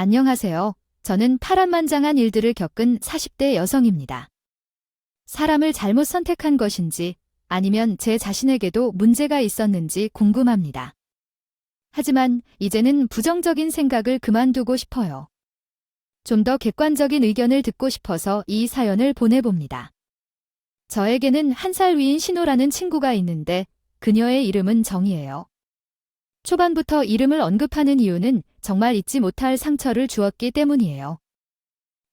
안녕하세요. 저는 파란만장한 일들을 겪은 40대 여성입니다. 사람을 잘못 선택한 것인지 아니면 제 자신에게도 문제가 있었는지 궁금합니다. 하지만 이제는 부정적인 생각을 그만두고 싶어요. 좀 더 객관적인 의견을 듣고 싶어서 이 사연을 보내봅니다. 저에게는 1살 위인 신호라는 친구가 있는데 그녀의 이름은 정이에요. 초반부터 이름을 언급하는 이유는 정말 잊지 못할 상처를 주었기 때문이에요.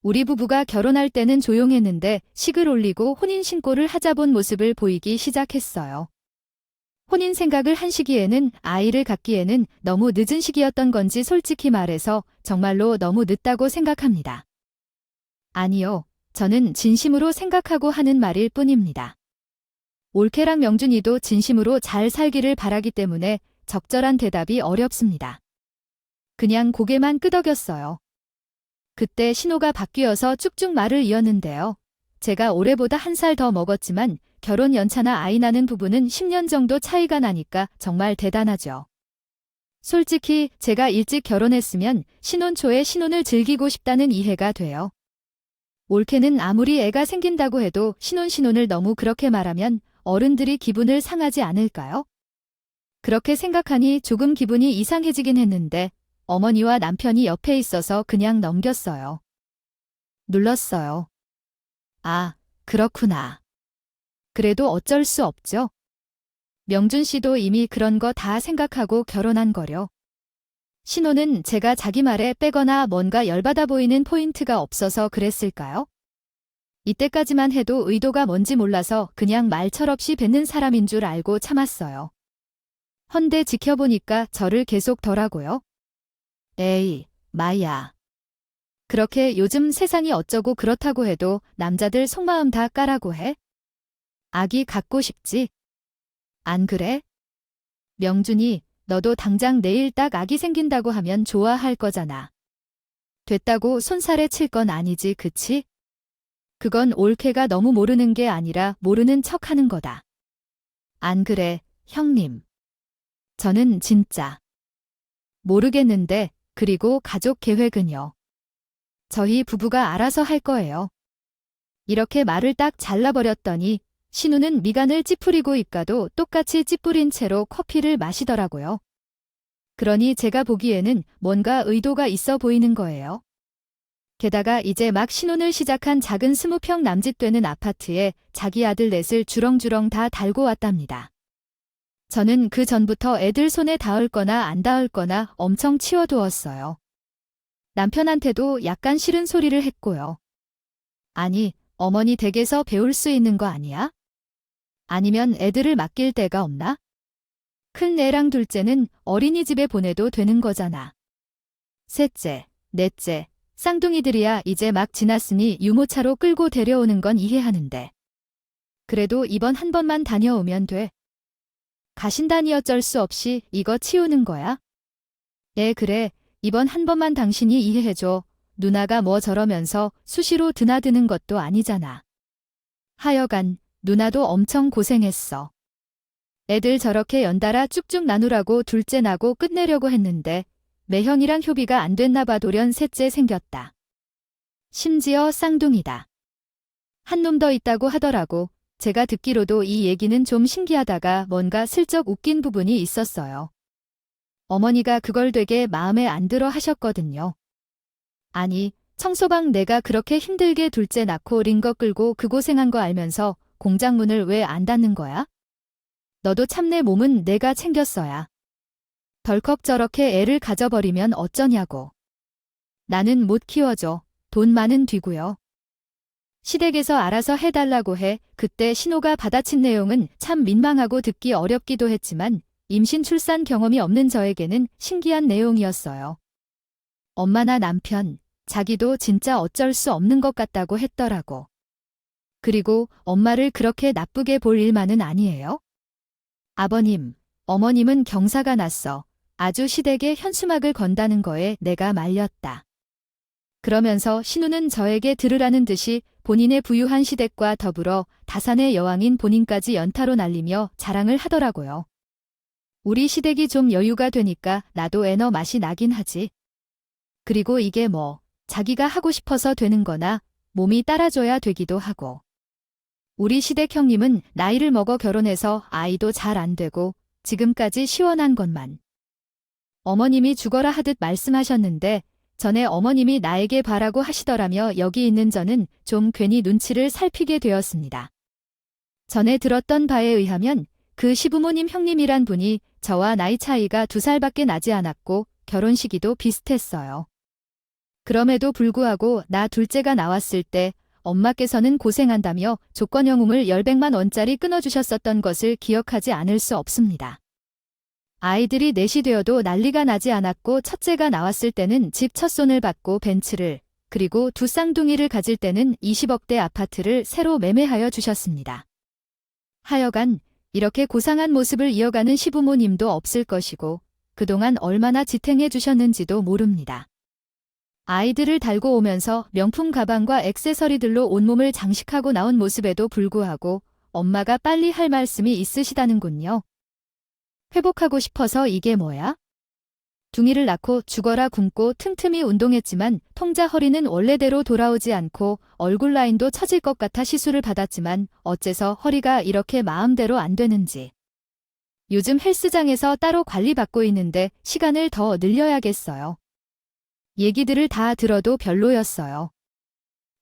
우리 부부가 결혼할 때는 조용했는데 식을 올리고 혼인신고를 하자본 모습을 보이기 시작했어요. 혼인 생각을 한 시기에는 아이를 갖기에는 너무 늦은 시기였던 건지 솔직히 말해서 정말로 너무 늦다고 생각합니다. 아니요, 저는 진심으로 생각하고 하는 말일 뿐입니다. 올케랑 명준이도 진심으로 잘 살기를 바라기 때문에 적절한 대답이 어렵습니다. 그냥 고개만 끄덕였어요. 그때 신호가 바뀌어서 쭉쭉 말을 이었는데요. 제가 올해보다 1살 더 먹었지만 결혼 연차나 아이 낳는 부부는 10년 정도 차이가 나니까 정말 대단하죠. 솔직히 제가 일찍 결혼했으면 신혼 초에 신혼을 즐기고 싶다는 이해가 돼요. 올케는 아무리 애가 생긴다고 해도 신혼을 너무 그렇게 말하면 어른들이 기분을 상하지 않을까요? 그렇게 생각하니 조금 기분이 이상해지긴 했는데 어머니와 남편이 옆에 있어서 그냥 넘겼어요. 눌렀어요. 아, 그렇구나. 그래도 어쩔 수 없죠. 명준 씨도 이미 그런 거 다 생각하고 결혼한 거려. 신호는 제가 자기 말에 빼거나 뭔가 열받아 보이는 포인트가 없어서 그랬을까요? 이때까지만 해도 의도가 뭔지 몰라서 그냥 말 철없이 뱉는 사람인 줄 알고 참았어요. 헌데 지켜보니까 저를 계속 덜하고요. 에이, 마야. 그렇게 요즘 세상이 어쩌고 그렇다고 해도 남자들 속마음 다 까라고 해? 아기 갖고 싶지? 안 그래? 명준이, 너도 당장 내일 딱 아기 생긴다고 하면 좋아할 거잖아. 됐다고 손살에 칠 건 아니지, 그치? 그건 올케가 너무 모르는 게 아니라 모르는 척 하는 거다. 안 그래, 형님. 저는 진짜 모르겠는데, 그리고 가족 계획은요. 저희 부부가 알아서 할 거예요. 이렇게 말을 딱 잘라버렸더니 신우는 미간을 찌푸리고 입가도 똑같이 찌푸린 채로 커피를 마시더라고요. 그러니 제가 보기에는 뭔가 의도가 있어 보이는 거예요. 게다가 이제 막 신혼을 시작한 작은 20평 남짓 되는 아파트에 자기 아들 넷을 주렁주렁 다 달고 왔답니다. 저는 그 전부터 애들 손에 닿을 거나 안 닿을 거나 엄청 치워두었어요. 남편한테도 약간 싫은 소리를 했고요. 아니, 어머니 댁에서 배울 수 있는 거 아니야? 아니면 애들을 맡길 데가 없나? 큰 애랑 둘째는 어린이집에 보내도 되는 거잖아. 셋째, 넷째, 쌍둥이들이야 이제 막 지났으니 유모차로 끌고 데려오는 건 이해하는데. 그래도 이번 한 번만 다녀오면 돼. 가신다니 어쩔 수 없이 이거 치우는 거야? 그래. 이번 한 번만 당신이 이해해줘. 누나가 뭐 저러면서 수시로 드나드는 것도 아니잖아. 하여간 누나도 엄청 고생했어. 애들 저렇게 연달아 쭉쭉 나누라고 둘째 나고 끝내려고 했는데 매형이랑 협의가 안 됐나 봐. 돌연 셋째 생겼다. 심지어 쌍둥이다. 한 놈 더 있다고 하더라고. 제가 듣기로도 이 얘기는 좀 신기하다가 뭔가 슬쩍 웃긴 부분이 있었어요. 어머니가 그걸 되게 마음에 안 들어 하셨거든요. 아니, 청소방 내가 그렇게 힘들게 둘째 낳고 링거 끌고 그 고생한 거 알면서 공장 문을 왜 안 닫는 거야? 너도 참 내 몸은 내가 챙겼어야. 덜컥 저렇게 애를 가져버리면 어쩌냐고. 나는 못 키워줘. 돈 많은 뒤고요. 시댁에서 알아서 해달라고 해. 그때 신호가 받아친 내용은 참 민망하고 듣기 어렵기도 했지만 임신 출산 경험이 없는 저에게는 신기한 내용이었어요. 엄마나 남편, 자기도 진짜 어쩔 수 없는 것 같다고 했더라고. 그리고 엄마를 그렇게 나쁘게 볼 일만은 아니에요. 아버님, 어머님은 경사가 났어. 아주 시댁에 현수막을 건다는 거에 내가 말렸다. 그러면서 신우는 저에게 들으라는 듯이 본인의 부유한 시댁과 더불어 다산의 여왕인 본인까지 연타로 날리며 자랑을 하더라고요. 우리 시댁이 좀 여유가 되니까 나도 애너 맛이 나긴 하지. 그리고 이게 뭐 자기가 하고 싶어서 되는 거나 몸이 따라줘야 되기도 하고. 우리 시댁 형님은 나이를 먹어 결혼해서 아이도 잘 안 되고 지금까지 시원한 것만. 어머님이 죽어라 하듯 말씀하셨는데 전에 어머님이 나에게 바라고 하시더라며 여기 있는 저는 좀 괜히 눈치를 살피게 되었습니다. 전에 들었던 바에 의하면 그 시부모님 형님이란 분이 저와 나이 차이가 2살밖에 나지 않았고 결혼 시기도 비슷했어요. 그럼에도 불구하고 나 둘째가 나왔을 때 엄마께서는 고생한다며 조건영웅을 10백만 원짜리 끊어주셨었던 것을 기억하지 않을 수 없습니다. 아이들이 넷이 되어도 난리가 나지 않았고 첫째가 나왔을 때는 집 첫 손을 받고 벤츠를 그리고 2 쌍둥이를 가질 때는 20억대 아파트를 새로 매매하여 주셨습니다. 하여간 이렇게 고상한 모습을 이어가는 시부모님도 없을 것이고 그동안 얼마나 지탱해 주셨는지도 모릅니다. 아이들을 달고 오면서 명품 가방과 액세서리들로 온몸을 장식하고 나온 모습에도 불구하고 엄마가 빨리 할 말씀이 있으시다는군요. 회복하고 싶어서 이게 뭐야? 둥이를 낳고 죽어라 굶고 틈틈이 운동했지만 통자 허리는 원래대로 돌아오지 않고 얼굴 라인도 처질 것 같아 시술을 받았지만 어째서 허리가 이렇게 마음대로 안 되는지. 요즘 헬스장에서 따로 관리받고 있는데 시간을 더 늘려야겠어요. 얘기들을 다 들어도 별로였어요.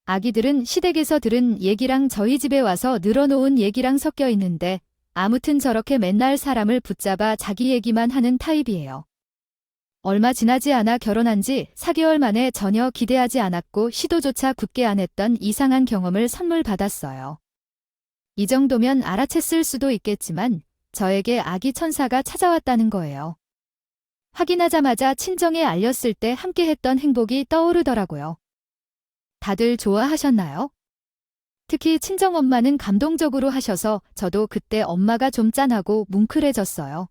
아기들은 시댁에서 들은 얘기랑 저희 집에 와서 늘어놓은 얘기랑 섞여 있는데 아무튼 저렇게 맨날 사람을 붙잡아 자기 얘기만 하는 타입이에요. 얼마 지나지 않아 결혼한 지 4개월 만에 전혀 기대하지 않았고 시도조차 굳게 안 했던 이상한 경험을 선물 받았어요. 이 정도면 알아챘을 수도 있겠지만 저에게 아기 천사가 찾아왔다는 거예요. 확인하자마자 친정에 알렸을 때 함께 했던 행복이 떠오르더라고요. 다들 좋아하셨나요? 특히 친정엄마는 감동적으로 하셔서 저도 그때 엄마가 좀 짠하고 뭉클해졌어요.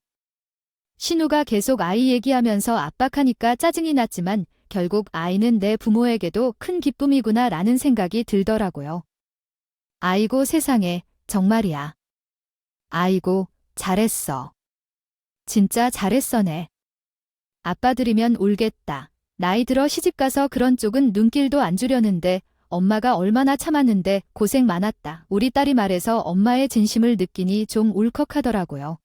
신우가 계속 아이 얘기하면서 압박하니까 짜증이 났지만 결국 아이는 내 부모에게도 큰 기쁨이구나 라는 생각이 들더라고요. 아이고 세상에, 정말이야. 아이고, 잘했어. 진짜 잘했어네. 아빠들이면 울겠다. 나이 들어 시집가서 그런 쪽은 눈길도 안 주려는데 엄마가 얼마나 참았는데 고생 많았다. 우리 딸이 말해서 엄마의 진심을 느끼니 좀 울컥하더라고요.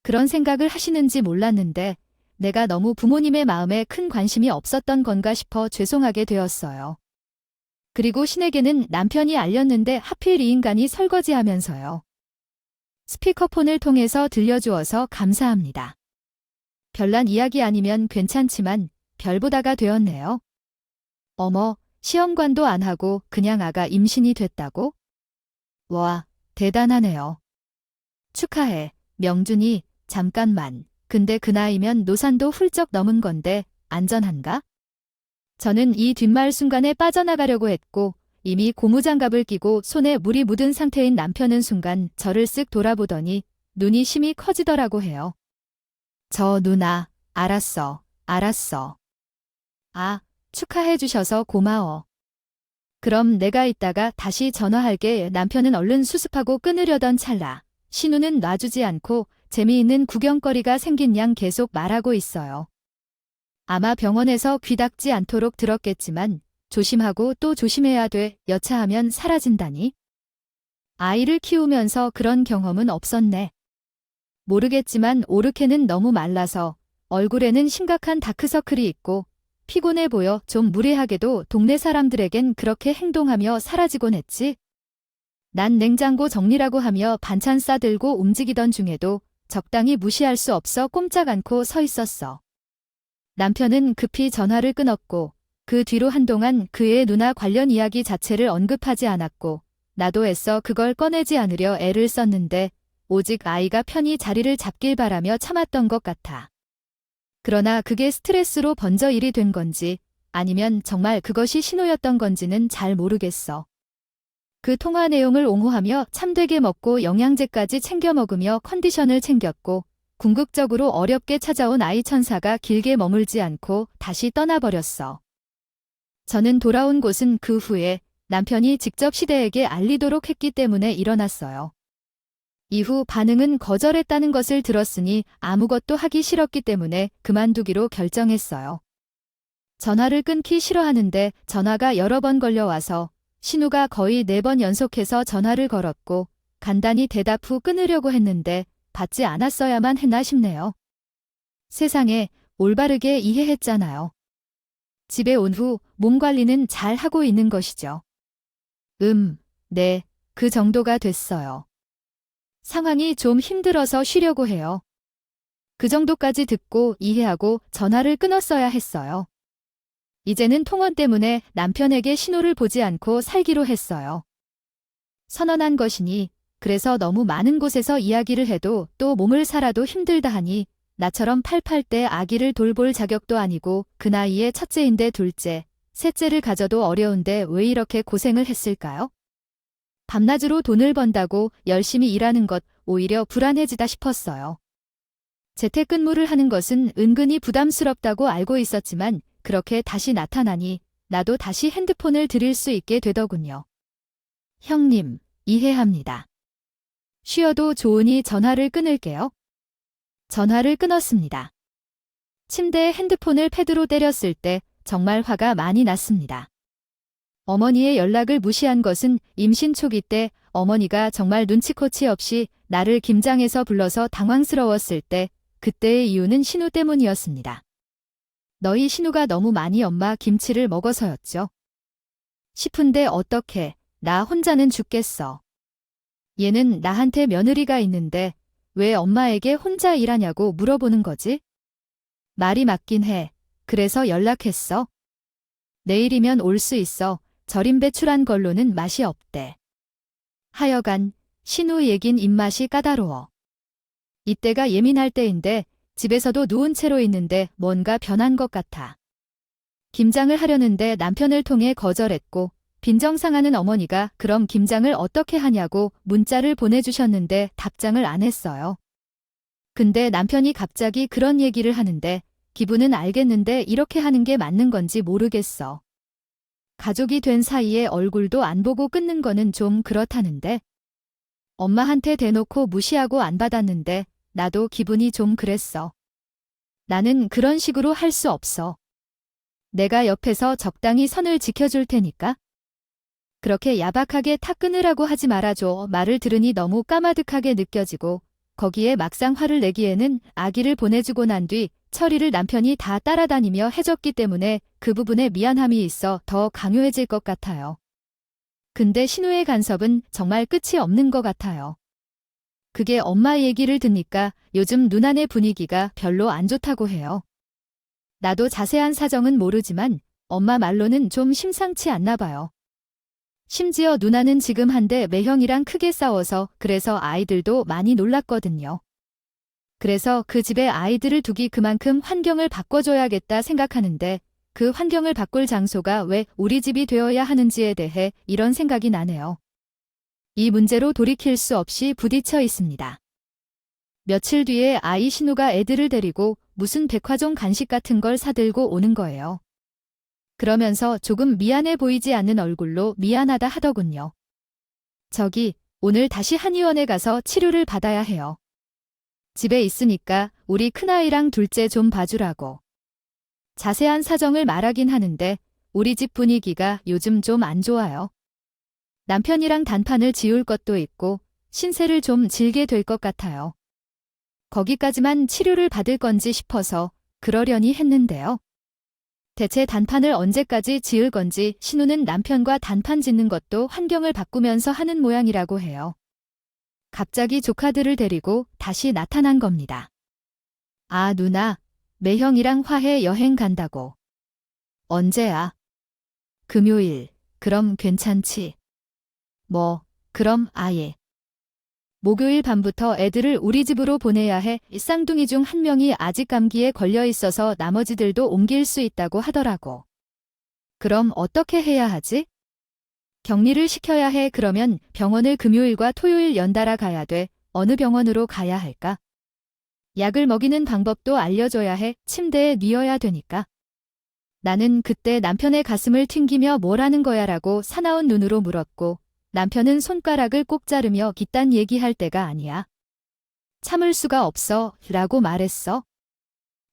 그런 생각을 하시는지 몰랐는데 내가 너무 부모님의 마음에 큰 관심이 없었던 건가 싶어 죄송하게 되었어요. 그리고 신에게는 남편이 알렸는데 하필 이 인간이 설거지하면서요. 스피커폰을 통해서 들려주어서 감사합니다. 별난 이야기 아니면 괜찮지만 별보다가 되었네요. 어머, 시험관도 안 하고 그냥 아가 임신이 됐다고? 와, 대단하네요. 축하해, 명준이. 잠깐만. 근데 그 나이면 노산도 훌쩍 넘은 건데 안전한가? 저는 이 뒷말 순간에 빠져나가려고 했고 이미 고무장갑을 끼고 손에 물이 묻은 상태인 남편은 순간 저를 쓱 돌아보더니 눈이 심히 커지더라고 해요. 저 누나, 알았어. 아, 축하해 주셔서 고마워. 그럼 내가 이따가 다시 전화할게. 남편은 얼른 수습하고 끊으려던 찰나. 신우는 놔주지 않고 재미있는 구경거리가 생긴 양 계속 말하고 있어요. 아마 병원에서 귀 닦지 않도록 들었겠지만 조심하고 또 조심해야 돼. 여차하면 사라진다니. 아이를 키우면서 그런 경험은 없었네. 모르겠지만 오르케는 너무 말라서 얼굴에는 심각한 다크서클이 있고 피곤해 보여 좀 무례하게도 동네 사람들에겐 그렇게 행동하며 사라지곤 했지. 난 냉장고 정리라고 하며 반찬 싸들고 움직이던 중에도 적당히 무시할 수 없어 꼼짝 않고 서 있었어. 남편은 급히 전화를 끊었고 그 뒤로 한동안 그의 누나 관련 이야기 자체를 언급하지 않았고 나도 애써 그걸 꺼내지 않으려 애를 썼는데 오직 아이가 편히 자리를 잡길 바라며 참았던 것 같아. 그러나 그게 스트레스로 번져 일이 된 건지 아니면 정말 그것이 신호였던 건지는 잘 모르겠어. 그 통화 내용을 옹호하며 참되게 먹고 영양제까지 챙겨 먹으며 컨디션을 챙겼고 궁극적으로 어렵게 찾아온 아이 천사가 길게 머물지 않고 다시 떠나버렸어. 저는 돌아온 곳은 그 후에 남편이 직접 시대에게 알리도록 했기 때문에 일어났어요. 이후 반응은 거절했다는 것을 들었으니 아무것도 하기 싫었기 때문에 그만두기로 결정했어요. 전화를 끊기 싫어하는데 전화가 여러 번 걸려와서 신우가 거의 4번 연속해서 전화를 걸었고 간단히 대답 후 끊으려고 했는데 받지 않았어야만 했나 싶네요. 세상에 올바르게 이해했잖아요. 집에 온 후 몸 관리는 잘 하고 있는 것이죠. 네, 그 정도가 됐어요. 상황이 좀 힘들어서 쉬려고 해요. 그 정도까지 듣고 이해하고 전화를 끊었어야 했어요. 이제는 통원 때문에 남편에게 신호를 보지 않고 살기로 했어요. 선언한 것이니 그래서 너무 많은 곳에서 이야기를 해도 또 몸을 살아도 힘들다 하니 나처럼 88대 아기를 돌볼 자격도 아니고 그 나이에 첫째인데 둘째, 셋째를 가져도 어려운데 왜 이렇게 고생을 했을까요? 밤낮으로 돈을 번다고 열심히 일하는 것 오히려 불안해지다 싶었어요. 재택근무를 하는 것은 은근히 부담스럽다고 알고 있었지만 그렇게 다시 나타나니 나도 다시 핸드폰을 드릴 수 있게 되더군요. 형님, 이해합니다. 쉬어도 좋으니 전화를 끊을게요. 전화를 끊었습니다. 침대에 핸드폰을 패드로 때렸을 때 정말 화가 많이 났습니다. 어머니의 연락을 무시한 것은 임신 초기 때 어머니가 정말 눈치코치 없이 나를 김장에서 불러서 당황스러웠을 때 그때의 이유는 신우 때문이었습니다. 너희 신우가 너무 많이 엄마 김치를 먹어서였죠. 싶은데 어떡해, 나 혼자는 죽겠어. 얘는 나한테 며느리가 있는데 왜 엄마에게 혼자 일하냐고 물어보는 거지? 말이 맞긴 해. 그래서 연락했어. 내일이면 올 수 있어. 절임 배출한 걸로는 맛이 없대. 하여간 신우 얘긴 입맛이 까다로워. 이때가 예민할 때인데 집에서도 누운 채로 있는데 뭔가 변한 것 같아. 김장을 하려는데 남편을 통해 거절했고 빈정상하는 어머니가 그럼 김장을 어떻게 하냐고 문자를 보내주셨는데 답장을 안 했어요. 근데 남편이 갑자기 그런 얘기를 하는데 기분은 알겠는데 이렇게 하는 게 맞는 건지 모르겠어. 가족이 된 사이에 얼굴도 안 보고 끊는 거는 좀 그렇다는데. 엄마한테 대놓고 무시하고 안 받았는데 나도 기분이 좀 그랬어. 나는 그런 식으로 할 수 없어. 내가 옆에서 적당히 선을 지켜줄 테니까. 그렇게 야박하게 탁 끊으라고 하지 말아줘. 말을 들으니 너무 까마득하게 느껴지고 거기에 막상 화를 내기에는 아기를 보내주고 난 뒤 처리를 남편이 다 따라다니며 해줬기 때문에 그 부분에 미안함이 있어 더 강요해질 것 같아요. 근데 신우의 간섭은 정말 끝이 없는 것 같아요. 그게 엄마 얘기를 듣니까 요즘 누나네 분위기가 별로 안 좋다고 해요. 나도 자세한 사정은 모르지만 엄마 말로는 좀 심상치 않나 봐요. 심지어 누나는 지금 한데 매형이랑 크게 싸워서 그래서 아이들도 많이 놀랐거든요. 그래서 그 집에 아이들을 두기 그만큼 환경을 바꿔줘야겠다 생각하는데 그 환경을 바꿀 장소가 왜 우리 집이 되어야 하는지에 대해 이런 생각이 나네요. 이 문제로 돌이킬 수 없이 부딪혀 있습니다. 며칠 뒤에 아이 신우가 애들을 데리고 무슨 백화점 간식 같은 걸 사들고 오는 거예요. 그러면서 조금 미안해 보이지 않는 얼굴로 미안하다 하더군요. 저기, 오늘 다시 한의원에 가서 치료를 받아야 해요. 집에 있으니까 우리 큰아이랑 둘째 좀 봐주라고. 자세한 사정을 말하긴 하는데 우리 집 분위기가 요즘 좀 안 좋아요. 남편이랑 단판을 지울 것도 있고 신세를 좀 질게 될 것 같아요. 거기까지만 치료를 받을 건지 싶어서 그러려니 했는데요. 대체 단판을 언제까지 지을 건지 신우는 남편과 단판 짓는 것도 환경을 바꾸면서 하는 모양이라고 해요. 갑자기 조카들을 데리고 다시 나타난 겁니다. 아, 누나, 매형이랑 화해 여행 간다고. 언제야? 금요일. 그럼 괜찮지? 뭐, 그럼 아예. 목요일 밤부터 애들을 우리 집으로 보내야 해. 쌍둥이 중 한 명이 아직 감기에 걸려 있어서 나머지들도 옮길 수 있다고 하더라고. 그럼 어떻게 해야 하지? 격리를 시켜야 해. 그러면 병원을 금요일과 토요일 연달아 가야 돼. 어느 병원으로 가야 할까? 약을 먹이는 방법도 알려줘야 해. 침대에 뉘어야 되니까. 나는 그때 남편의 가슴을 튕기며 뭐라는 거야 라고 사나운 눈으로 물었고 남편은 손가락을 꼭 자르며 깃딴 얘기할 때가 아니야. 참을 수가 없어 라고 말했어.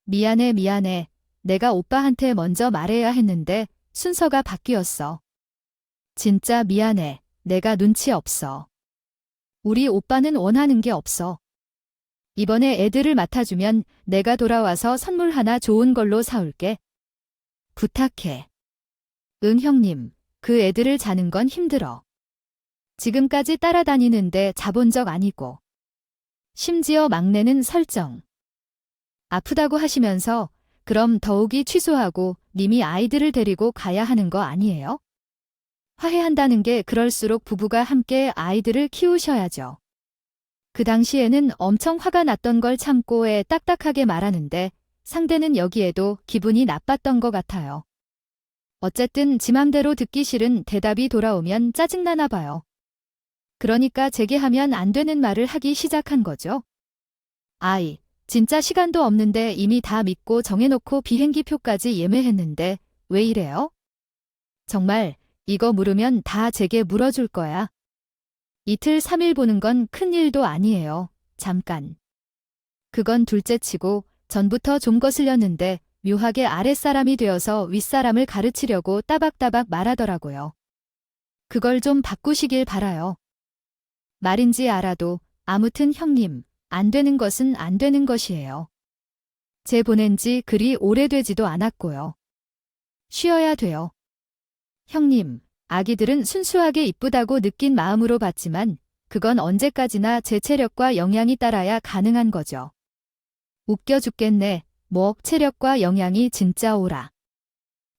미안해. 내가 오빠한테 먼저 말해야 했는데 순서가 바뀌었어. 진짜 미안해. 내가 눈치 없어. 우리 오빠는 원하는 게 없어. 이번에 애들을 맡아주면 내가 돌아와서 선물 하나 좋은 걸로 사올게. 부탁해. 응, 형님. 그 애들을 자는 건 힘들어. 지금까지 따라다니는데 자본 적 아니고. 심지어 막내는 설정. 아프다고 하시면서 그럼 더욱이 취소하고 님이 아이들을 데리고 가야 하는 거 아니에요? 화해한다는 게 그럴수록 부부가 함께 아이들을 키우셔야죠. 그 당시에는 엄청 화가 났던 걸 참고 딱딱하게 말하는데 상대는 여기에도 기분이 나빴던 것 같아요. 어쨌든 지 맘대로 듣기 싫은 대답이 돌아오면 짜증나나 봐요. 그러니까 재개하면 안 되는 말을 하기 시작한 거죠. 아이, 진짜 시간도 없는데 이미 다 믿고 정해놓고 비행기 표까지 예매했는데 왜 이래요? 정말 이거 물으면 다 제게 물어줄 거야. 이틀 3일 보는 건 큰일도 아니에요. 잠깐. 그건 둘째치고 전부터 좀 거슬렸는데 묘하게 아랫사람이 되어서 윗사람을 가르치려고 따박따박 말하더라고요. 그걸 좀 바꾸시길 바라요. 말인지 알아도 아무튼 형님, 안 되는 것은 안 되는 것이에요. 제 보낸 지 그리 오래되지도 않았고요. 쉬어야 돼요. 형님, 아기들은 순수하게 이쁘다고 느낀 마음으로 봤지만 그건 언제까지나 제 체력과 영양이 따라야 가능한 거죠. 웃겨 죽겠네. 뭐 체력과 영양이 진짜 오라.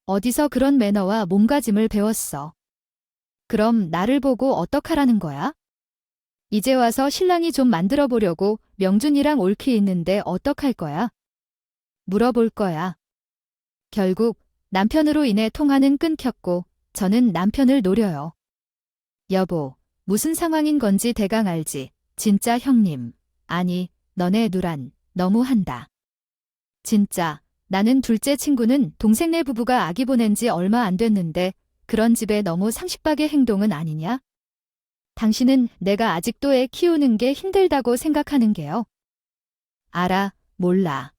어디서 그런 매너와 몸가짐을 배웠어. 그럼 나를 보고 어떡하라는 거야? 이제 와서 신랑이 좀 만들어 보려고 명준이랑 옳기 있는데 어떡할 거야? 물어볼 거야. 결국 남편으로 인해 통화는 끊겼고 저는 남편을 노려요. 여보, 무슨 상황인 건지 대강 알지? 진짜 형님. 아니, 너네 누란 너무한다. 진짜 나는 둘째 친구는 동생네 부부가 아기 보낸 지 얼마 안 됐는데 그런 집에 너무 상식박의 행동은 아니냐? 당신은 내가 아직도 애 키우는 게 힘들다고 생각하는 게요. 알아, 몰라.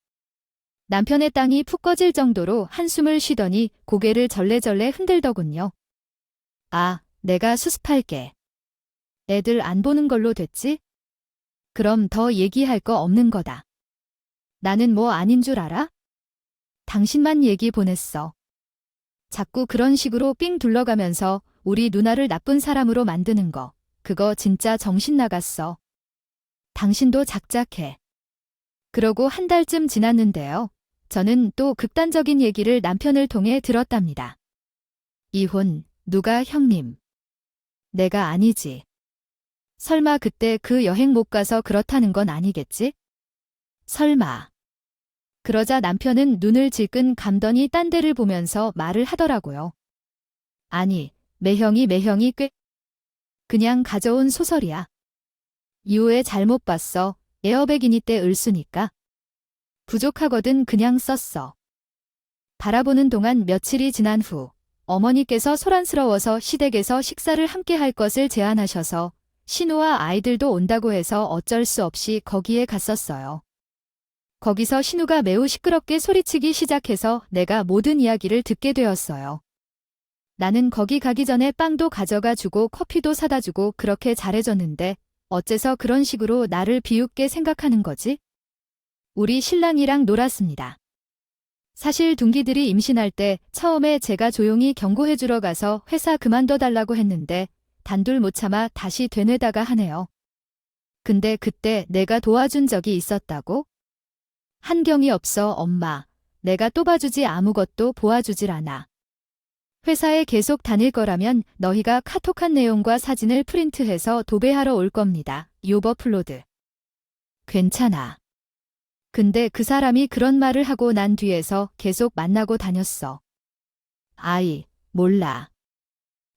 남편의 땅이 푹 꺼질 정도로 한숨을 쉬더니 고개를 절레절레 흔들더군요. 아, 내가 수습할게. 애들 안 보는 걸로 됐지? 그럼 더 얘기할 거 없는 거다. 나는 뭐 아닌 줄 알아? 당신만 얘기 보냈어. 자꾸 그런 식으로 삥 둘러가면서 우리 누나를 나쁜 사람으로 만드는 거. 그거 진짜 정신 나갔어. 당신도 작작해. 그러고 한 달쯤 지났는데요. 저는 또 극단적인 얘기를 남편을 통해 들었답니다. 이혼, 누가 형님? 내가 아니지. 설마 그때 그 여행 못 가서 그렇다는 건 아니겠지? 설마. 그러자 남편은 눈을 질끈 감더니 딴 데를 보면서 말을 하더라고요. 아니, 매형이 꽤 그냥 가져온 소설이야. 이후에 잘못 봤어. 에어백이니 때 을수니까. 부족하거든 그냥 썼어. 바라보는 동안 며칠이 지난 후 어머니께서 소란스러워서 시댁에서 식사를 함께 할 것을 제안하셔서 신우와 아이들도 온다고 해서 어쩔 수 없이 거기에 갔었어요. 거기서 신우가 매우 시끄럽게 소리치기 시작해서 내가 모든 이야기를 듣게 되었어요. 나는 거기 가기 전에 빵도 가져가 주고 커피도 사다 주고 그렇게 잘해줬는데 어째서 그런 식으로 나를 비웃게 생각하는 거지? 우리 신랑이랑 놀았습니다. 사실 둥기들이 임신할 때 처음에 제가 조용히 경고해 주러 가서 회사 그만둬 달라고 했는데 단둘 못 참아 다시 되뇌다가 하네요. 근데 그때 내가 도와준 적이 있었다고? 한경이 없어 엄마. 내가 또 봐주지 아무것도 보아주질 않아. 회사에 계속 다닐 거라면 너희가 카톡한 내용과 사진을 프린트해서 도배하러 올 겁니다. 요버플로드. 괜찮아. 근데 그 사람이 그런 말을 하고 난 뒤에서 계속 만나고 다녔어. 아이, 몰라.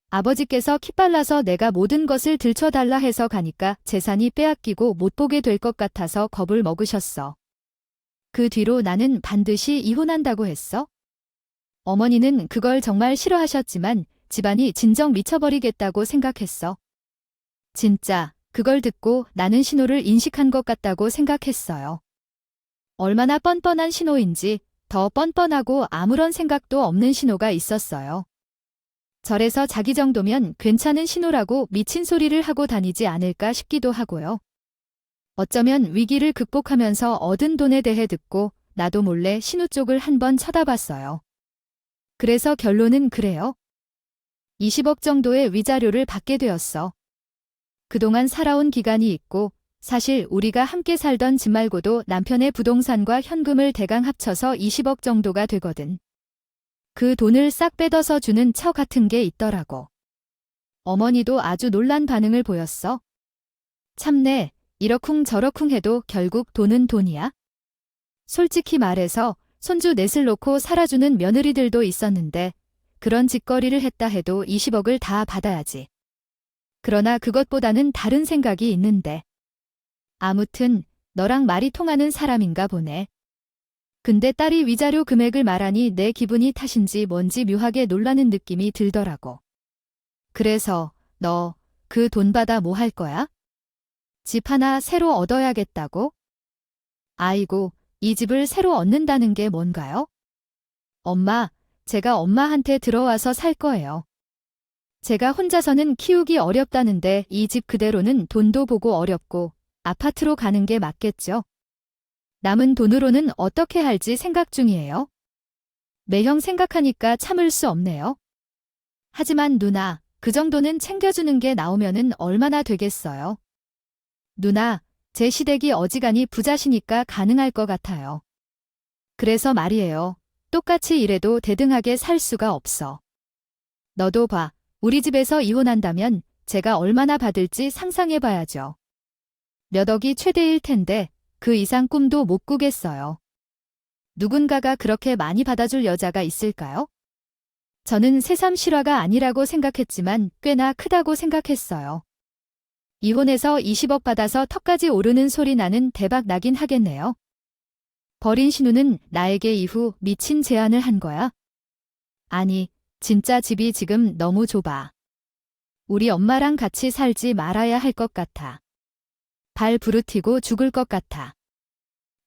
아버지께서 키 빨라서 내가 모든 것을 들춰달라 해서 가니까 재산이 빼앗기고 못 보게 될 것 같아서 겁을 먹으셨어. 그 뒤로 나는 반드시 이혼한다고 했어. 어머니는 그걸 정말 싫어하셨지만 집안이 진정 미쳐버리겠다고 생각했어. 진짜 그걸 듣고 나는 신호를 인식한 것 같다고 생각했어요. 얼마나 뻔뻔한 신호인지 더 뻔뻔하고 아무런 생각도 없는 신호가 있었어요. 절에서 자기 정도면 괜찮은 신호라고 미친 소리를 하고 다니지 않을까 싶기도 하고요. 어쩌면 위기를 극복하면서 얻은 돈에 대해 듣고 나도 몰래 신우 쪽을 한번 쳐다봤어요. 그래서 결론은 그래요. 20억 정도의 위자료를 받게 되었어. 그동안 살아온 기간이 있고 사실 우리가 함께 살던 집 말고도 남편의 부동산과 현금을 대강 합쳐서 20억 정도가 되거든. 그 돈을 싹 빼둬서 주는 처 같은 게 있더라고. 어머니도 아주 놀란 반응을 보였어. 참내, 이러쿵 저러쿵 해도 결국 돈은 돈이야. 솔직히 말해서 손주 넷을 놓고 살아주는 며느리들도 있었는데 그런 짓거리를 했다 해도 20억을 다 받아야지. 그러나 그것보다는 다른 생각이 있는데. 아무튼 너랑 말이 통하는 사람인가 보네. 근데 딸이 위자료 금액을 말하니 내 기분이 탓인지 뭔지 묘하게 놀라는 느낌이 들더라고. 그래서 너 그 돈 받아 뭐 할 거야? 집 하나 새로 얻어야겠다고? 아이고, 이 집을 새로 얻는다는 게 뭔가요? 엄마, 제가 엄마한테 들어와서 살 거예요. 제가 혼자서는 키우기 어렵다는데 이 집 그대로는 돈도 보고 어렵고 아파트로 가는 게 맞겠죠? 남은 돈으로는 어떻게 할지 생각 중이에요. 매형 생각하니까 참을 수 없네요. 하지만 누나, 그 정도는 챙겨주는 게 나오면은 얼마나 되겠어요? 누나, 제 시댁이 어지간히 부자시니까 가능할 것 같아요. 그래서 말이에요. 똑같이 일해도 대등하게 살 수가 없어. 너도 봐. 우리 집에서 이혼한다면 제가 얼마나 받을지 상상해봐야죠. 몇 억이 최대일 텐데 그 이상 꿈도 못 꾸겠어요. 누군가가 그렇게 많이 받아줄 여자가 있을까요? 저는 새삼 실화가 아니라고 생각했지만 꽤나 크다고 생각했어요. 이혼해서 20억 받아서 턱까지 오르는 소리 나는 대박 나긴 하겠네요. 버린 신우는 나에게 이후 미친 제안을 한 거야. 아니, 진짜 집이 지금 너무 좁아. 우리 엄마랑 같이 살지 말아야 할 것 같아. 발 부르티고 죽을 것 같아.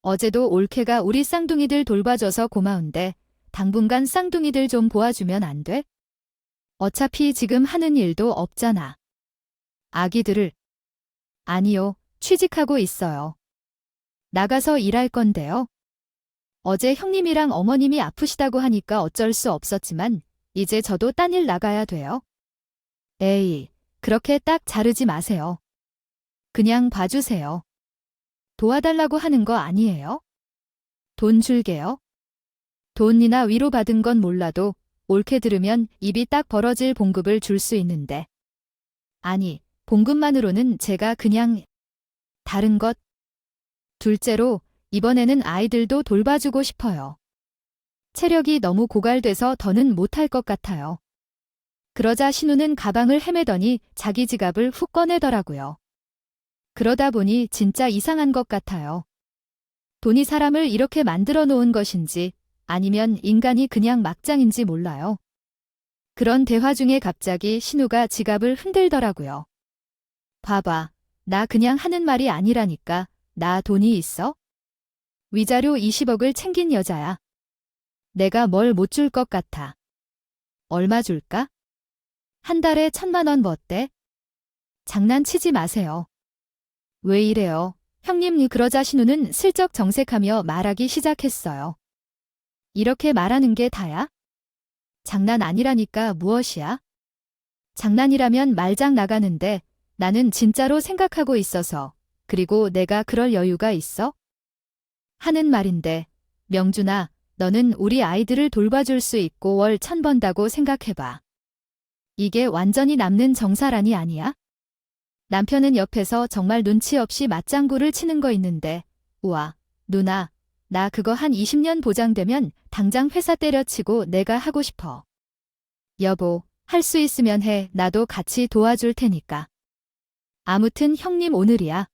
어제도 올케가 우리 쌍둥이들 돌봐줘서 고마운데 당분간 쌍둥이들 좀 보아주면 안 돼? 어차피 지금 하는 일도 없잖아. 아기들을. 아니요, 취직하고 있어요. 나가서 일할 건데요. 어제 형님이랑 어머님이 아프시다고 하니까 어쩔 수 없었지만 이제 저도 딴 일 나가야 돼요. 에이, 그렇게 딱 자르지 마세요. 그냥 봐주세요. 도와달라고 하는 거 아니에요? 돈 줄게요. 돈이나 위로받은 건 몰라도 옳게 들으면 입이 딱 벌어질 봉급을 줄 수 있는데. 아니, 봉급만으로는 제가 그냥 다른 것. 둘째로 이번에는 아이들도 돌봐주고 싶어요. 체력이 너무 고갈돼서 더는 못할 것 같아요. 그러자 신우는 가방을 헤매더니 자기 지갑을 훅 꺼내더라고요. 그러다 보니 진짜 이상한 것 같아요. 돈이 사람을 이렇게 만들어 놓은 것인지 아니면 인간이 그냥 막장인지 몰라요. 그런 대화 중에 갑자기 신우가 지갑을 흔들더라고요. 봐봐, 나 그냥 하는 말이 아니라니까. 나 돈이 있어? 위자료 20억을 챙긴 여자야. 내가 뭘 못 줄 것 같아. 얼마 줄까? 한 달에 1,000만 원 어때? 장난치지 마세요. 왜 이래요? 형님. 그러자 신우는 슬쩍 정색하며 말하기 시작했어요. 이렇게 말하는 게 다야? 장난 아니라니까. 무엇이야? 장난이라면 말장 나가는데 나는 진짜로 생각하고 있어서. 그리고 내가 그럴 여유가 있어? 하는 말인데. 명준아, 너는 우리 아이들을 돌봐줄 수 있고 월 1,000 번다고 생각해봐. 이게 완전히 남는 정사란이 아니야? 남편은 옆에서 정말 눈치 없이 맞장구를 치는 거 있는데, 우와, 누나, 나 그거 한 20년 보장되면 당장 회사 때려치고 내가 하고 싶어. 여보, 할 수 있으면 해. 나도 같이 도와줄 테니까. 아무튼 형님 오늘이야.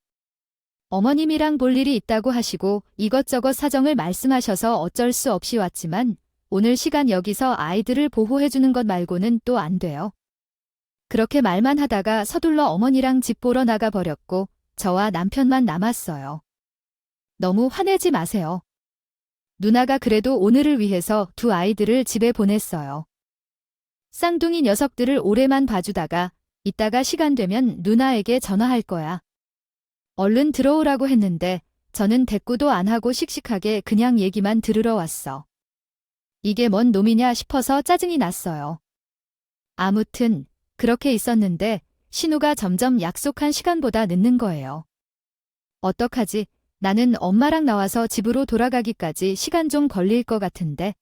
어머님이랑 볼 일이 있다고 하시고 이것저것 사정을 말씀하셔서 어쩔 수 없이 왔지만 오늘 시간 여기서 아이들을 보호해주는 것 말고는 또 안 돼요. 그렇게 말만 하다가 서둘러 어머니랑 집 보러 나가 버렸고 저와 남편만 남았어요. 너무 화내지 마세요. 누나가 그래도 오늘을 위해서 두 아이들을 집에 보냈어요. 쌍둥이 녀석들을 오래만 봐주다가 이따가 시간 되면 누나에게 전화할 거야. 얼른 들어오라고 했는데 저는 대꾸도 안 하고 씩씩하게 그냥 얘기만 들으러 왔어. 이게 뭔 놈이냐 싶어서 짜증이 났어요. 아무튼 그렇게 있었는데 신우가 점점 약속한 시간보다 늦는 거예요. 어떡하지? 나는 엄마랑 나와서 집으로 돌아가기까지 시간 좀 걸릴 것 같은데.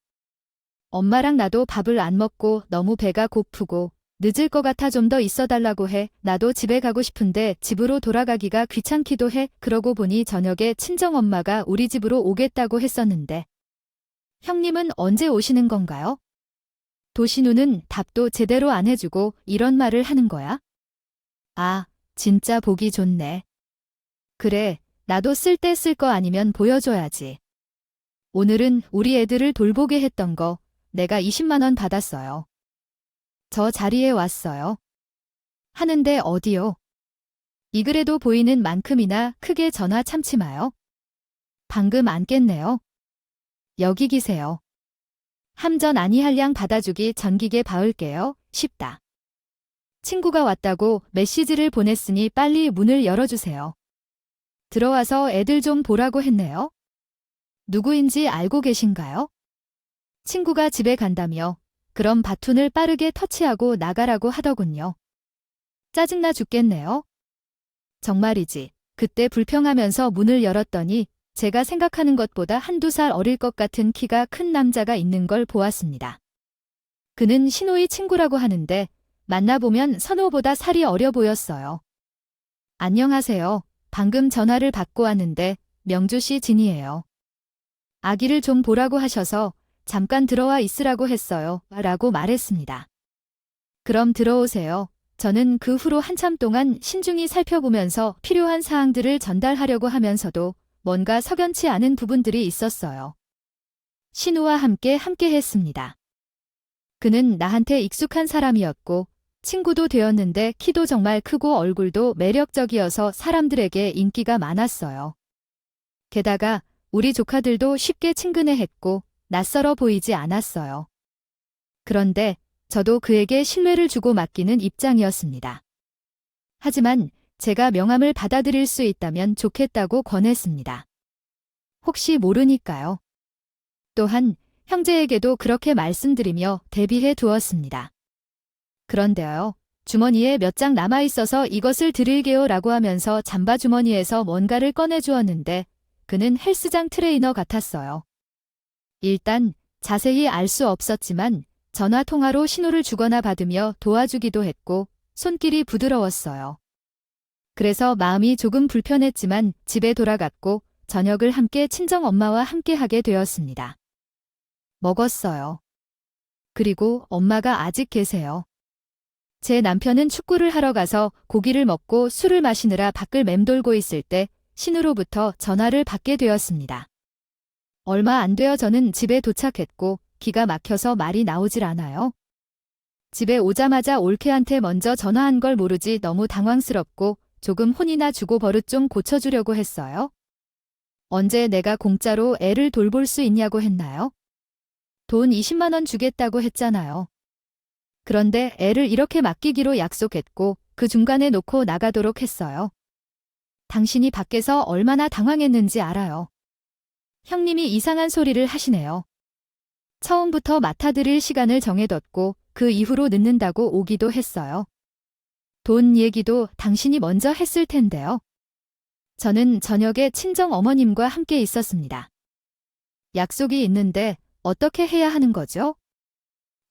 엄마랑 나도 밥을 안 먹고 너무 배가 고프고 늦을 것 같아 좀 더 있어달라고 해. 나도 집에 가고 싶은데 집으로 돌아가기가 귀찮기도 해. 그러고 보니 저녁에 친정엄마가 우리 집으로 오겠다고 했었는데. 형님은 언제 오시는 건가요? 도신우는 답도 제대로 안 해주고 이런 말을 하는 거야? 아, 진짜 보기 좋네. 그래, 나도 쓸 때 쓸 거 아니면 보여줘야지. 오늘은 우리 애들을 돌보게 했던 거 내가 20만 원 받았어요. 저 자리에 왔어요. 하는데 어디요? 이 글에도 보이는 만큼이나 크게 전화 참지 마요. 방금 안 깼네요. 여기 기세요. 함전 아니 한량 받아주기 전기계 바울게요. 쉽다. 친구가 왔다고 메시지를 보냈으니 빨리 문을 열어주세요. 들어와서 애들 좀 보라고 했네요. 누구인지 알고 계신가요? 친구가 집에 간다며 그럼 바톤을 빠르게 터치하고 나가라고 하더군요. 짜증나 죽겠네요. 정말이지. 그때 불평하면서 문을 열었더니 제가 생각하는 것보다 한두 살 어릴 것 같은 키가 큰 남자가 있는 걸 보았습니다. 그는 신우의 친구라고 하는데 만나보면 선우보다 살이 어려 보였어요. 안녕하세요. 방금 전화를 받고 왔는데 명주씨 진이에요. 아기를 좀 보라고 하셔서 잠깐 들어와 있으라고 했어요. 라고 말했습니다. 그럼 들어오세요. 저는 그 후로 한참 동안 신중히 살펴보면서 필요한 사항들을 전달하려고 하면서도 뭔가 석연치 않은 부분들이 있었어요. 신우와 함께 했습니다. 그는 나한테 익숙한 사람이었고 친구도 되었는데 키도 정말 크고 얼굴도 매력적이어서 사람들에게 인기가 많았어요. 게다가 우리 조카들도 쉽게 친근해했고 낯설어 보이지 않았어요. 그런데 저도 그에게 신뢰를 주고 맡기는 입장이었습니다. 하지만 제가 명함을 받아들일 수 있다면 좋겠다고 권했습니다. 혹시 모르니까요. 또한 형제에게도 그렇게 말씀드리며 대비해 두었습니다. 그런데요, 주머니에 몇 장 남아있어서 이것을 드릴게요 라고 하면서 잠바 주머니에서 뭔가를 꺼내주었는데 그는 헬스장 트레이너 같았어요. 일단 자세히 알 수 없었지만 전화 통화로 신호를 주거나 받으며 도와주기도 했고 손길이 부드러웠어요. 그래서 마음이 조금 불편했지만 집에 돌아갔고 저녁을 함께 친정엄마와 함께 하게 되었습니다. 먹었어요. 그리고 엄마가 아직 계세요. 제 남편은 축구를 하러 가서 고기를 먹고 술을 마시느라 밖을 맴돌고 있을 때 신우로부터 전화를 받게 되었습니다. 얼마 안 되어 저는 집에 도착했고 기가 막혀서 말이 나오질 않아요. 집에 오자마자 올케한테 먼저 전화한 걸 모르지 너무 당황스럽고 조금 혼이나 주고 버릇 좀 고쳐주려고 했어요. 언제 내가 공짜로 애를 돌볼 수 있냐고 했나요? 돈 20만 원 주겠다고 했잖아요. 그런데 애를 이렇게 맡기기로 약속했고 그 중간에 놓고 나가도록 했어요. 당신이 밖에서 얼마나 당황했는지 알아요. 형님이 이상한 소리를 하시네요. 처음부터 맡아드릴 시간을 정해뒀고 그 이후로 늦는다고 오기도 했어요. 돈 얘기도 당신이 먼저 했을 텐데요. 저는 저녁에 친정 어머님과 함께 있었습니다. 약속이 있는데 어떻게 해야 하는 거죠?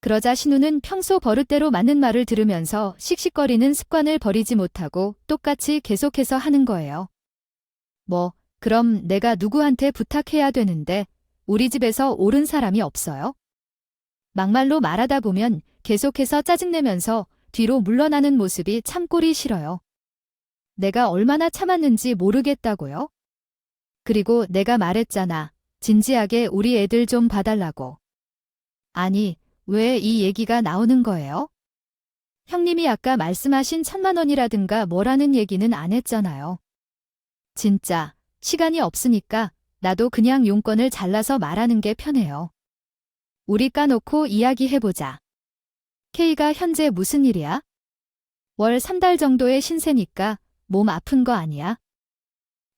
그러자 신우는 평소 버릇대로 맞는 말을 들으면서 씩씩거리는 습관을 버리지 못하고 똑같이 계속해서 하는 거예요. 그럼 내가 누구한테 부탁해야 되는데 우리 집에서 옳은 사람이 없어요? 막말로 말하다 보면 계속해서 짜증내면서 뒤로 물러나는 모습이 참 꼴이 싫어요. 내가 얼마나 참았는지 모르겠다고요? 그리고 내가 말했잖아. 진지하게 우리 애들 좀 봐달라고. 아니, 왜 이 얘기가 나오는 거예요? 형님이 아까 말씀하신 1,000만 원이라든가 뭐라는 얘기는 안 했잖아요. 진짜 시간이 없으니까 나도 그냥 용건을 잘라서 말하는 게 편해요. 우리 까놓고 이야기해보자. K가 현재 무슨 일이야? 월 3달 정도의 신세니까 몸 아픈 거 아니야?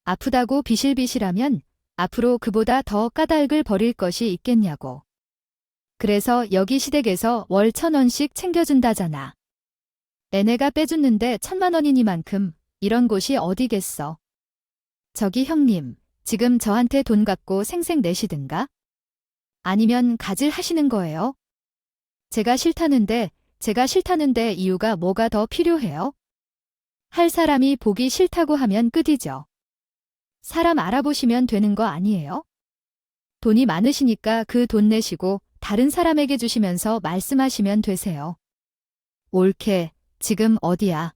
아프다고 비실비실하면 앞으로 그보다 더 까닭을 버릴 것이 있겠냐고. 그래서 여기 시댁에서 월 1,000원씩 챙겨준다잖아. 애네가 빼줬는데 1,000만 원이니만큼 이런 곳이 어디겠어. 저기 형님, 지금 저한테 돈 갖고 생색 내시든가? 아니면 가질 하시는 거예요? 제가 싫다는데 이유가 뭐가 더 필요해요? 할 사람이 보기 싫다고 하면 끝이죠. 사람 알아보시면 되는 거 아니에요? 돈이 많으시니까 그 돈 내시고 다른 사람에게 주시면서 말씀하시면 되세요. 옳게, 지금 어디야?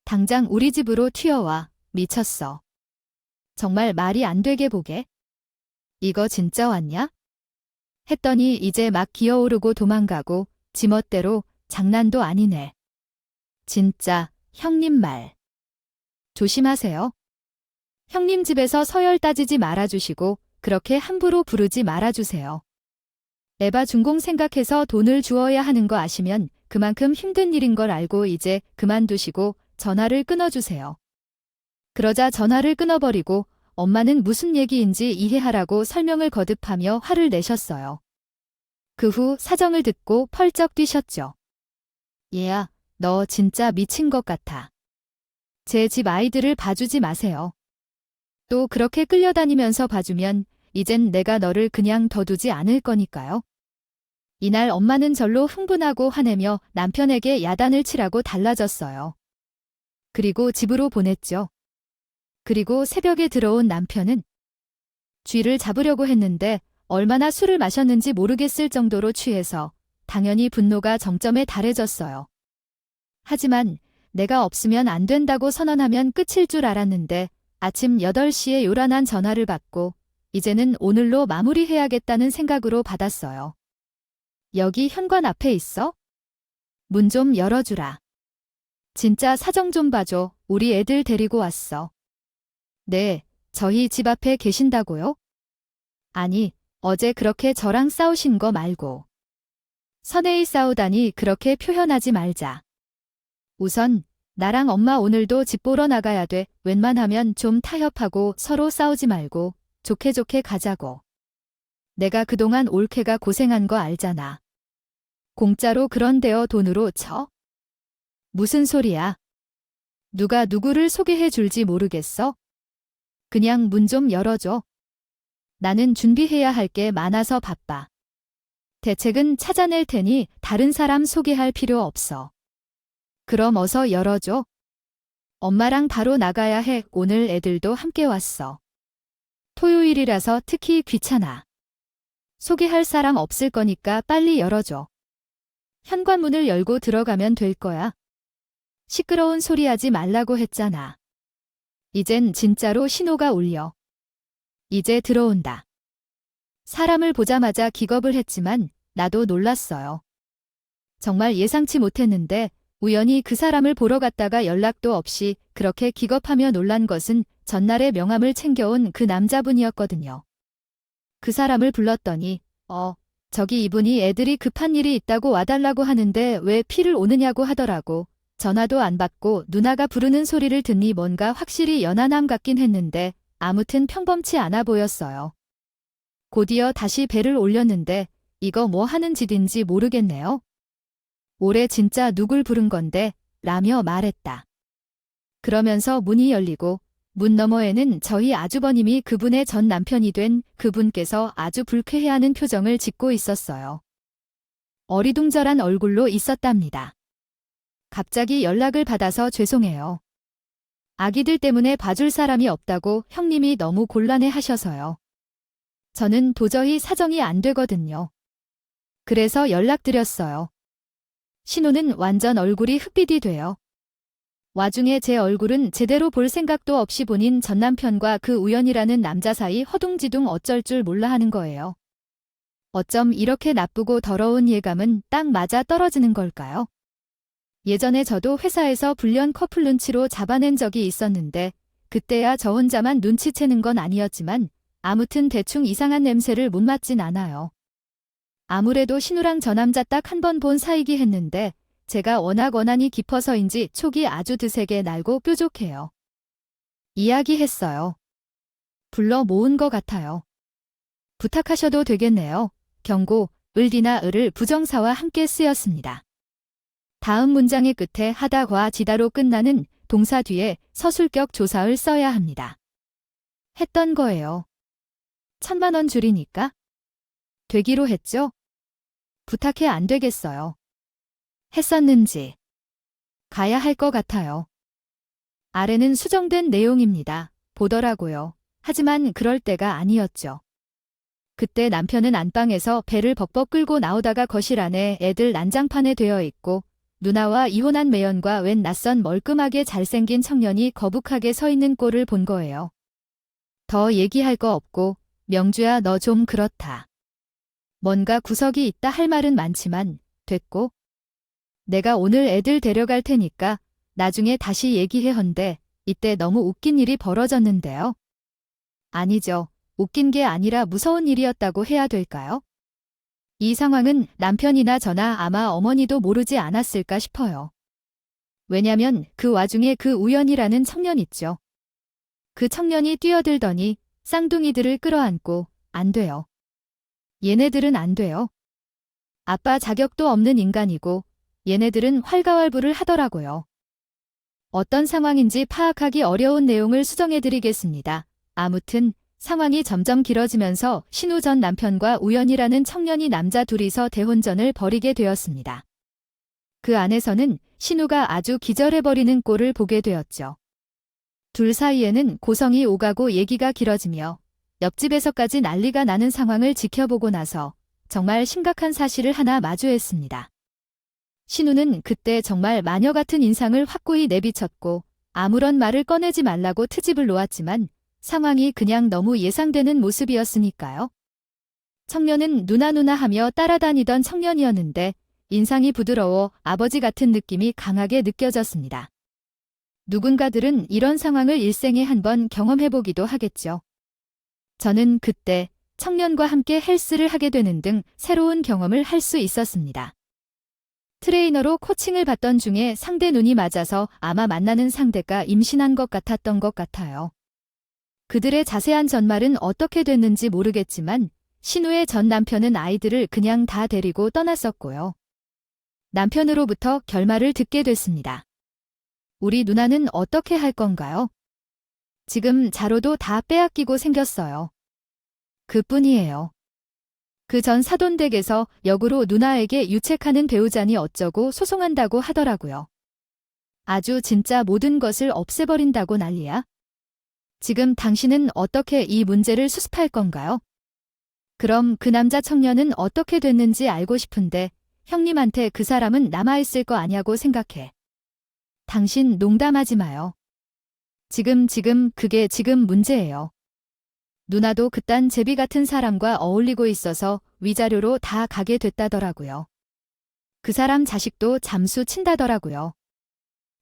당장 우리 집으로 튀어와, 미쳤어. 정말 말이 안 되게 보게. 이거 진짜 왔냐? 했더니 이제 막 기어오르고 도망가고 지멋대로 장난도 아니네. 진짜 형님 말. 조심하세요. 형님 집에서 서열 따지지 말아주시고 그렇게 함부로 부르지 말아주세요. 에바 준공 생각해서 돈을 주어야 하는 거 아시면 그만큼 힘든 일인 걸 알고 이제 그만두시고 전화를 끊어주세요. 그러자 전화를 끊어버리고 엄마는 무슨 얘기인지 이해하라고 설명을 거듭하며 화를 내셨어요. 그 후 사정을 듣고 펄쩍 뛰셨죠. 얘야, 너 진짜 미친 것 같아. 제 집 아이들을 봐주지 마세요. 또 그렇게 끌려다니면서 봐주면 이젠 내가 너를 그냥 둬두지 않을 거니까요. 이날 엄마는 절로 흥분하고 화내며 남편에게 야단을 치라고 달라졌어요. 그리고 집으로 보냈죠. 그리고 새벽에 들어온 남편은 쥐를 잡으려고 했는데 얼마나 술을 마셨는지 모르겠을 정도로 취해서 당연히 분노가 정점에 달해졌어요. 하지만 내가 없으면 안 된다고 선언하면 끝일 줄 알았는데 아침 8시에 요란한 전화를 받고 이제는 오늘로 마무리해야겠다는 생각으로 받았어요. 여기 현관 앞에 있어? 문 좀 열어주라. 진짜 사정 좀 봐줘. 우리 애들 데리고 왔어. 네, 저희 집 앞에 계신다고요? 아니, 어제 그렇게 저랑 싸우신 거 말고. 선의의 싸우다니 그렇게 표현하지 말자. 우선 나랑 엄마 오늘도 집 보러 나가야 돼. 웬만하면 좀 타협하고 서로 싸우지 말고 좋게 좋게 가자고. 내가 그동안 올케가 고생한 거 알잖아. 공짜로 그런 데어 돈으로 쳐? 무슨 소리야? 누가 누구를 소개해 줄지 모르겠어? 그냥 문 좀 열어줘. 나는 준비해야 할 게 많아서 바빠. 대책은 찾아낼 테니 다른 사람 소개할 필요 없어. 그럼 어서 열어줘. 엄마랑 바로 나가야 해. 오늘 애들도 함께 왔어. 토요일이라서 특히 귀찮아. 소개할 사람 없을 거니까 빨리 열어줘. 현관문을 열고 들어가면 될 거야. 시끄러운 소리 하지 말라고 했잖아. 이젠 진짜로 신호가 울려. 이제 들어온다. 사람을 보자마자 기겁을 했지만 나도 놀랐어요. 정말 예상치 못했는데 우연히 그 사람을 보러 갔다가 연락도 없이 그렇게 기겁하며 놀란 것은 전날에 명함을 챙겨온 그 남자분이었거든요. 그 사람을 불렀더니 저기 이분이 애들이 급한 일이 있다고 와달라고 하는데 왜 피를 오느냐고 하더라고. 전화도 안 받고 누나가 부르는 소리를 듣니 뭔가 확실히 연하남 같긴 했는데 아무튼 평범치 않아 보였어요. 곧이어 다시 배를 올렸는데 이거 뭐 하는 짓인지 모르겠네요. 올해 진짜 누굴 부른 건데 라며 말했다. 그러면서 문이 열리고 문 너머에는 저희 아주버님이 그분의 전 남편이 된 그분께서 아주 불쾌해하는 표정을 짓고 있었어요. 어리둥절한 얼굴로 있었답니다. 갑자기 연락을 받아서 죄송해요. 아기들 때문에 봐줄 사람이 없다고 형님이 너무 곤란해 하셔서요. 저는 도저히 사정이 안 되거든요. 그래서 연락드렸어요. 신호는 완전 얼굴이 흑빛이 돼요. 와중에 제 얼굴은 제대로 볼 생각도 없이 본인 전남편과 그 우연이라는 남자 사이 허둥지둥 어쩔 줄 몰라 하는 거예요. 어쩜 이렇게 나쁘고 더러운 예감은 딱 맞아 떨어지는 걸까요? 예전에 저도 회사에서 불륜 커플 눈치로 잡아낸 적이 있었는데 그때야 저 혼자만 눈치채는 건 아니었지만 아무튼 대충 이상한 냄새를 못 맡진 않아요. 아무래도 신우랑 저 남자 딱 한 번 본 사이기 했는데 제가 워낙 원한이 깊어서인지 촉이 아주 드세게 날고 뾰족해요. 이야기했어요. 불러 모은 것 같아요. 부탁하셔도 되겠네요. 경고, 을디나 을을 부정사와 함께 쓰였습니다. 다음 문장의 끝에 하다과 지다로 끝나는 동사 뒤에 서술격 조사을 써야 합니다. 했던 거예요. 1,000만 원 줄이니까? 되기로 했죠? 부탁해 안 되겠어요. 했었는지. 가야 할 것 같아요. 아래는 수정된 내용입니다. 보더라고요. 하지만 그럴 때가 아니었죠. 그때 남편은 안방에서 배를 벅벅 끌고 나오다가 거실 안에 애들 난장판에 되어 있고 누나와 이혼한 매연과 웬 낯선 멀끔하게 잘생긴 청년이 거북하게 서 있는 꼴을 본 거예요. 더 얘기할 거 없고 명주야 너 좀 그렇다. 뭔가 구석이 있다 할 말은 많지만 됐고 내가 오늘 애들 데려갈 테니까 나중에 다시 얘기해 헌데 이때 너무 웃긴 일이 벌어졌는데요. 아니죠. 웃긴 게 아니라 무서운 일이었다고 해야 될까요? 이 상황은 남편이나 저나 아마 어머니도 모르지 않았을까 싶어요. 왜냐면 그 와중에 그 우연이라는 청년 있죠. 그 청년이 뛰어들더니 쌍둥이들을 끌어안고 안 돼요. 얘네들은 안 돼요. 아빠 자격도 없는 인간이고 얘네들은 활가왈부를 하더라고요. 어떤 상황인지 파악하기 어려운 내용을 수정해드리겠습니다. 아무튼 상황이 점점 길어지면서 신우 전 남편과 우연이라는 청년이 남자 둘이서 대혼전을 벌이게 되었습니다. 그 안에서는 신우가 아주 기절해버리는 꼴을 보게 되었죠. 둘 사이에는 고성이 오가고 얘기가 길어지며 옆집에서까지 난리가 나는 상황을 지켜보고 나서 정말 심각한 사실을 하나 마주했습니다. 신우는 그때 정말 마녀 같은 인상을 확고히 내비쳤고 아무런 말을 꺼내지 말라고 트집을 놓았지만 상황이 그냥 너무 예상되는 모습이었으니까요. 청년은 누나 하며 따라다니던 청년이었는데 인상이 부드러워 아버지 같은 느낌이 강하게 느껴졌습니다. 누군가들은 이런 상황을 일생에 한 번 경험해보기도 하겠죠. 저는 그때 청년과 함께 헬스를 하게 되는 등 새로운 경험을 할 수 있었습니다. 트레이너로 코칭을 받던 중에 상대 눈이 맞아서 아마 만나는 상대가 임신한 것 같았던 것 같아요. 그들의 자세한 전말은 어떻게 됐는지 모르겠지만 신우의 전 남편은 아이들을 그냥 다 데리고 떠났었고요. 남편으로부터 결말을 듣게 됐습니다. 우리 누나는 어떻게 할 건가요? 지금 자로도 다 빼앗기고 생겼어요. 그뿐이에요. 그 전 사돈댁에서 역으로 누나에게 유책하는 배우자니 어쩌고 소송한다고 하더라고요. 아주 진짜 모든 것을 없애버린다고 난리야. 지금 당신은 어떻게 이 문제를 수습할 건가요? 그럼 그 남자 청년은 어떻게 됐는지 알고 싶은데 형님한테 그 사람은 남아있을 거 아냐고 생각해. 당신 농담하지 마요. 그게 지금 문제예요. 누나도 그딴 제비 같은 사람과 어울리고 있어서 위자료로 다 가게 됐다더라고요. 그 사람 자식도 잠수 친다더라고요.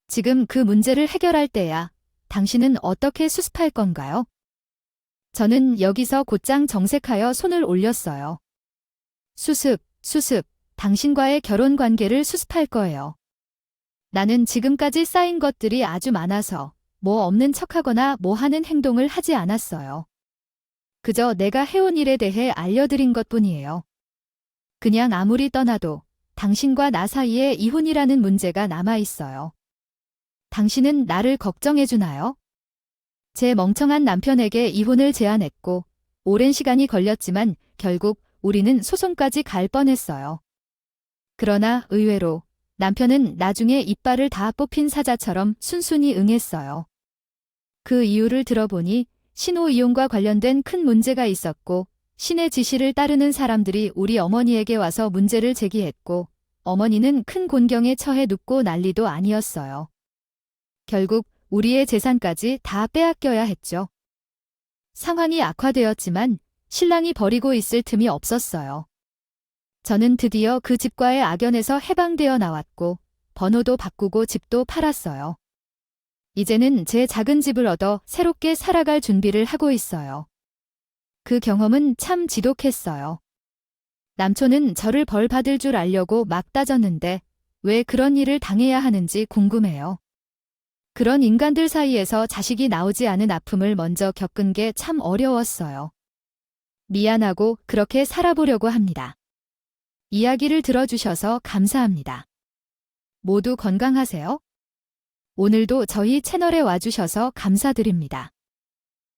지금 그 문제를 해결할 때야. 당신은 어떻게 수습할 건가요? 저는 여기서 곧장 정색하여 손을 올렸어요. 수습. 당신과의 결혼 관계를 수습할 거예요. 나는 지금까지 쌓인 것들이 아주 많아서 뭐 없는 척하거나 뭐 하는 행동을 하지 않았어요. 그저 내가 해온 일에 대해 알려드린 것뿐이에요. 그냥 아무리 떠나도 당신과 나 사이에 이혼이라는 문제가 남아있어요. 당신은 나를 걱정해주나요? 제 멍청한 남편에게 이혼을 제안했고 오랜 시간이 걸렸지만 결국 우리는 소송까지 갈 뻔했어요. 그러나 의외로 남편은 나중에 이빨을 다 뽑힌 사자처럼 순순히 응했어요. 그 이유를 들어보니 신우 이혼과 관련된 큰 문제가 있었고 신의 지시를 따르는 사람들이 우리 어머니에게 와서 문제를 제기했고 어머니는 큰 곤경에 처해 눕고 난리도 아니었어요. 결국 우리의 재산까지 다 빼앗겨야 했죠. 상황이 악화되었지만 신랑이 버리고 있을 틈이 없었어요. 저는 드디어 그 집과의 악연에서 해방되어 나왔고 번호도 바꾸고 집도 팔았어요. 이제는 제 작은 집을 얻어 새롭게 살아갈 준비를 하고 있어요. 그 경험은 참 지독했어요. 남촌은 저를 벌 받을 줄 알려고 막 따졌는데 왜 그런 일을 당해야 하는지 궁금해요. 그런 인간들 사이에서 자식이 나오지 않은 아픔을 먼저 겪은 게 참 어려웠어요. 미안하고 그렇게 살아보려고 합니다. 이야기를 들어주셔서 감사합니다. 모두 건강하세요. 오늘도 저희 채널에 와주셔서 감사드립니다.